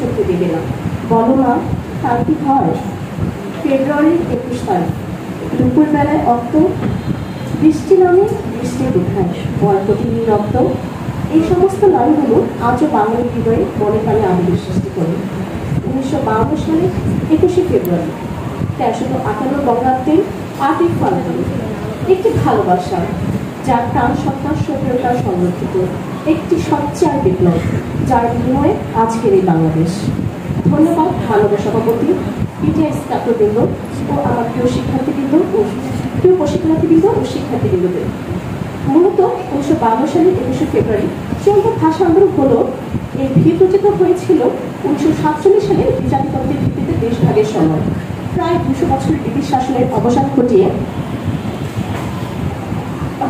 শক্তি দেবে না। বলো না, তার কি হয়? ফেব্রুয়ারির 21 তারিখ দুপুর বেলায় অক্ত, বৃষ্টি নামে বৃষ্টি কোথায়, বরকটিনী রক্ত, এই সমস্ত নারীগুলো আজও বাঙালি হৃদয়ে মনে প্রাণে আবেগের সৃষ্টি করে। 1952 সালে 21শে ফেব্রুয়ারি 1358 বঙ্গাব্দের 8ই ফাল্গুন একটি ভালোবাসা, যার প্রাণ সত্তা সক্রিয়তা সংরক্ষিত, একটি সচ্চার বিপ্লব, যার বিনিময়ে আজকের এই বাংলাদেশ। ধন্যবাদ মাননীয় সভাপতি, পিটিআই ছাত্রবৃন্দ ও আমার প্রিয় শিক্ষার্থীবৃন্দ ও প্রিয় প্রশিক্ষণার্থীবৃন্দ ও শিক্ষার্থীবৃন্দদের। মূলত 1952 সালের 21শে ফেব্রুয়ারি চলমান ভাষা আন্দোলন হলো এর ভিত রচিত হয়েছিল 1947 সালে জাতিতন্ত্রের ভিত্তিতে দেশভাগের সময়। প্রায় 200 বছরের ব্রিটিশ শাসনের অবসান ঘটিয়ে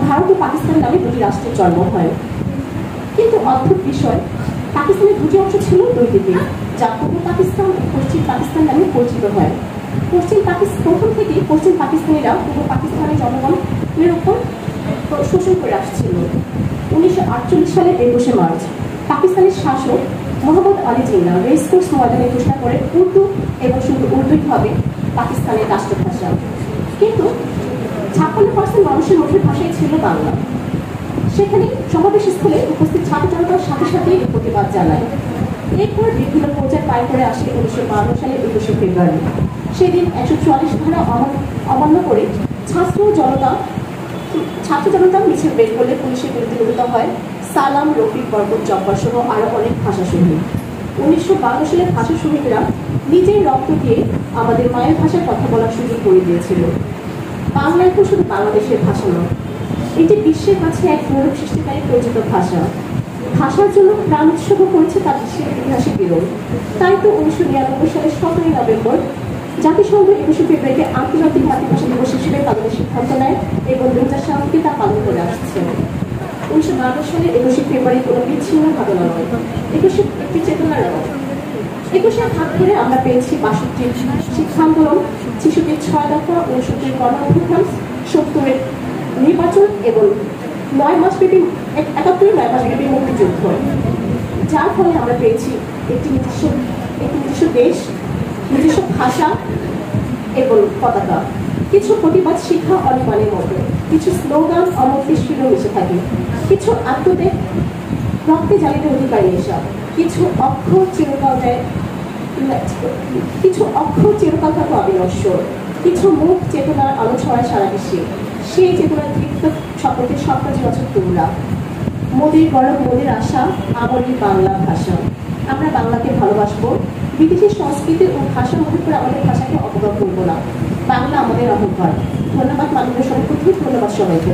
ভারত ও পাকিস্তান নামে দুটি রাষ্ট্রের জন্ম হয়। কিন্তু অদ্ভুত বিষয়, পাকিস্তানের দুটি অংশ ছিল দুই দিকে, যা পূর্ব পাকিস্তান ও পশ্চিম পাকিস্তান নামে পরিচিত হয়। প্রথম থেকেই পশ্চিম পাকিস্তানিরা পূর্ব পাকিস্তানের জনগণের উপর শোষণ করে আসছিল। 1948 সালের 21শে মার্চ পাকিস্তানের শাসক মোহাম্মদ আলী জিন্না রেসকোর্স ময়দানে ঘোষণা করে উর্দু এবং শুধু উর্দুই হবে পাকিস্তানের রাষ্ট্রভাষা। কিন্তু 56% মানুষের মুখের ভাষাই ছিল বাংলা। সেখানে সমাবেশ স্থলে উপস্থিত ছাত্র জনতার সাথে সাথে প্রতিবাদ জানায়। এরপর বিভিন্ন পর্যায়ে পায় করে আসে 1952 সালের 21শে ফেব্রুয়ারি। সেদিন 144 ধারা অমান্য করে ছাত্র জনতা মিছিল বের করলে পুলিশের বিরুদ্ধে নিহত হয় সালাম, রফিক, বরকত, জব্বার সহ আরো অনেক ভাষা শহীদ। 1952 সালের ভাষা শহীদরা নিজের রক্ত দিয়ে আমাদের মায়ের ভাষায় কথা বলার সুযোগ করে দিয়েছিল। বাংলা এখন শুধু বাংলাদেশের ভাষা নয়, এটি বিশ্বের কাছে এক গৌরব সৃষ্টিকারী পরিচিত ভাষা। ভাষার জন্য প্রাণ উৎসর্গ করেছে তার বিশ্বের ইতিহাসে বিরল। তাই তো 1999 সালের 17ই নভেম্বর জাতিসংঘ 21শে ফেব্রুয়ারিতে আন্তর্জাতিক মাতৃভাষা দিবস হিসেবে পালনের সিদ্ধান্ত নেয় এবং 2000 সাল থেকে তা পালন করে আসছে। 1952 সালের 21শে ফেব্রুয়ারি কোনো বিচ্ছিন্ন ঘটনা নয়, 21শে একটি চেতনার রঙ। 21-এর হাত ধরে আমরা পেয়েছি 62 শিক্ষা আন্দোলন, 66 6 দফা, 69 গণ-অভ্যুত্থান, 70-এর নির্বাচন এবং 9 মাস ব্যাপী মুক্তিযুদ্ধ, যার ফলে আমরা পেয়েছি একটি নিজস্ব দেশ, নিজস্ব ভাষা এবং পতাকা। কিছু প্রতিবাদ শিক্ষা অনিমানের মতো, কিছু স্লোগান অমতের শিরও মিশে থাকে, কিছু আত্মত্যাগ রক্তে জ্বালিত অধিকার নেশা, কিছু অক্ষর চিরকাল থাকো অবিনশ্বর, কিছু মুখ চেতনার আলো ছড়ায় সারা বিশ্বে। সেই চেতনার দীপ্ত শপথের স্বপ্নজি বছর তোমরা। মোদের গরম, মোদের আশা, আমারই বাংলা ভাষা। আমরা বাংলাকে ভালোবাসবো, বিদেশি সংস্কৃতি ও ভাষা মুখে করে আমাদের ভাষাকে অবজ্ঞা করবো না। বাংলা আমাদের অহংকার। ধন্যবাদ মাননীয় সভাপতি, ধন্যবাদ সবাইকে।